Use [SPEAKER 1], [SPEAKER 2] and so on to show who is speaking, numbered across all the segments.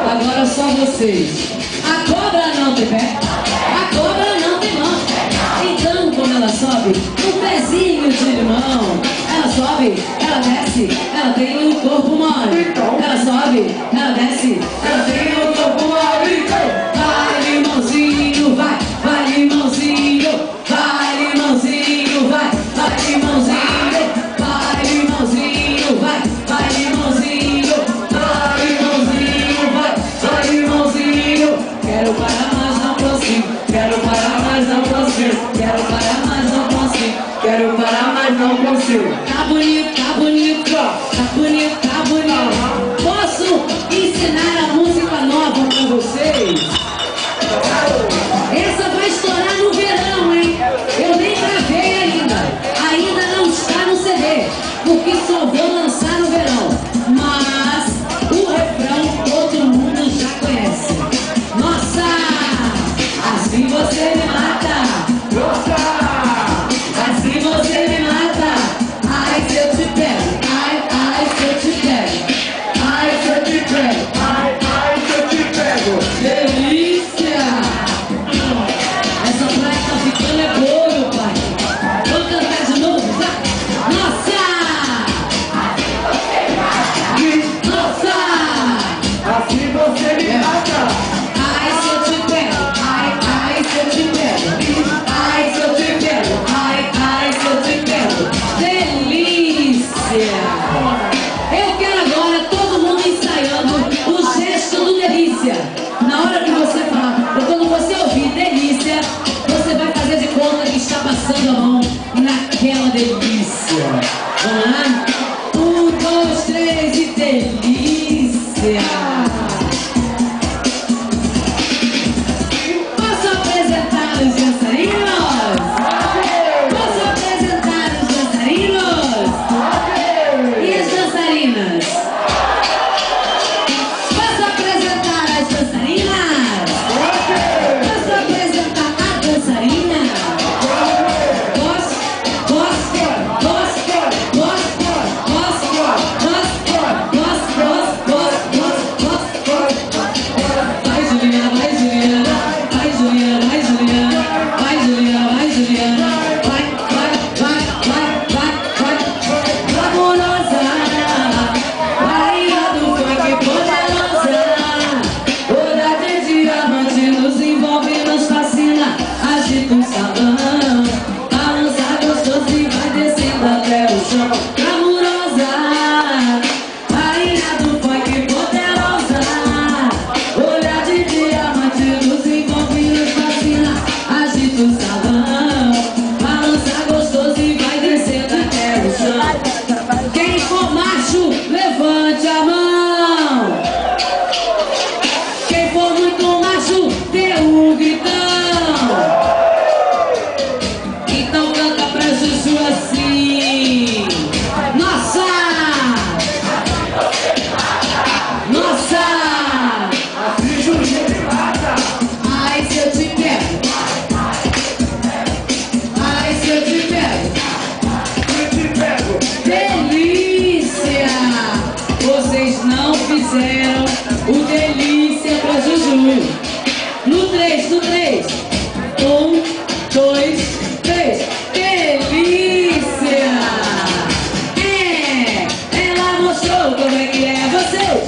[SPEAKER 1] Agora só vocês. A cobra não tem pé, a cobra não tem mão. Então quando ela sobe, um pezinho de limão. Ela sobe, ela desce, ela tem o corpo mole. Ela sobe, ela desce, ela tem o corpo mole. Vai limãozinho, vai, vai limãozinho, vai limãozinho, vai, vai limãozinho, vai limãozinho, vai, vai limãozinho, vai limãozinho, vai, vai limãozinho. Quero parar, mas não consigo. Quero parar, mas não consigo. Quero parar, mas não consigo. Quero parar, mas não consigo. Tá bonito, tá bonito, tá bonito, tá bonito. Posso ensinar a música nova pra vocês? Essa vai estourar no verão, hein? Eu nem gravei ainda. Ainda não está no CD, porque só vou lançar no verão. Mas o refrão todo mundo já conhece. Nossa, assim você me mata. Nossa, assim você me mata. Ai, se eu te pego. Ai, ai, se eu te pego. Ai, se eu te pego. Ai, ai, se eu te pego. Delícia. Essa praia tá ficando é boa, meu pai. Vamos cantar de novo, vai. Nossa! Nossa!
[SPEAKER 2] Assim você me mata.
[SPEAKER 1] Ai, se eu te pego. Ai, ai, se eu te pego. Ai, se eu te pego. Ai, ai, se eu te pego. Delícia! Eu quero agora todo mundo ensaiando o gesto do delícia. Na hora que você falar, ou quando você ouvir delícia, você vai fazer de conta que está passando a mão naquela delícia. Vamos lá? 1, 2, 3 e delícia! Posso apresentar os dançarinos? Posso apresentar os dançarinos? E as dançarinas? Posso apresentar as dançarinas? Posso apresentar a dançarina? Posso? Posso? Posso? Posso? Posso? Vai Juliana, vai Juliana, vai Juliana, vai Juliana, vai Juliana, vai Juliana, vai, vai, vai, vai, vai, vai, glamourosa, rainha do funk poderosa, toda de diamante nos envolve, nos fascina, agita um salão, balança gostoso e vai descendo até o chão, glamourosa, rainha do funk poderosa, olhar de diamante nos envolve, nos fascina, agita o salão, balança gostoso e vai descendo até o chão. Quem for macho, levante a mão. Quem for muito macho, dê um gritão. Então canta pra Juju assim. Nossa! Nossa!
[SPEAKER 2] Assim você me mata.
[SPEAKER 1] Ai, se eu te pego. Ai, se eu te pego.
[SPEAKER 2] Eu te pego.
[SPEAKER 1] Delícia! Vocês não fizeram o delícia pra Juju. No 3, no 3. 1, 2, 3. Delícia! Ela mostrou como é que é vocês.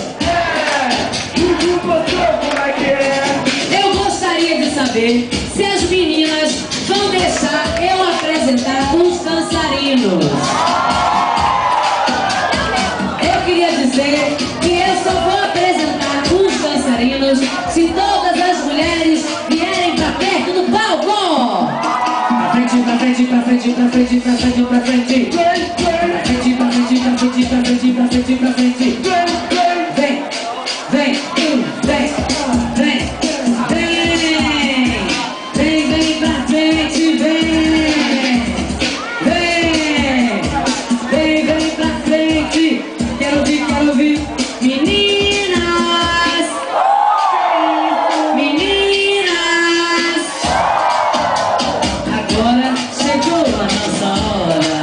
[SPEAKER 2] Juju mostrou como é que é.
[SPEAKER 1] Eu gostaria de saber se as meninas vão deixar eu apresentar os dançarinos. Eu queria dizer que eu só vou apresentar os dançarinos se todas as mulheres vierem pra perto do palco. Pra frente, pra frente, pra frente, pra frente, pra frente, pra frente. Pra frente, pra frente, pra frente, pra frente, pra frente, pra frente. Vem, vem, vem, vem, vem. Vem, vem pra frente, vem. Vem, vem, vem pra frente. Quero ouvir, quero ouvir. Meninas, meninas. Agora chegou a nossa hora.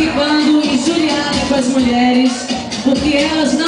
[SPEAKER 1] ficando injuriada com as mulheres, porque elas não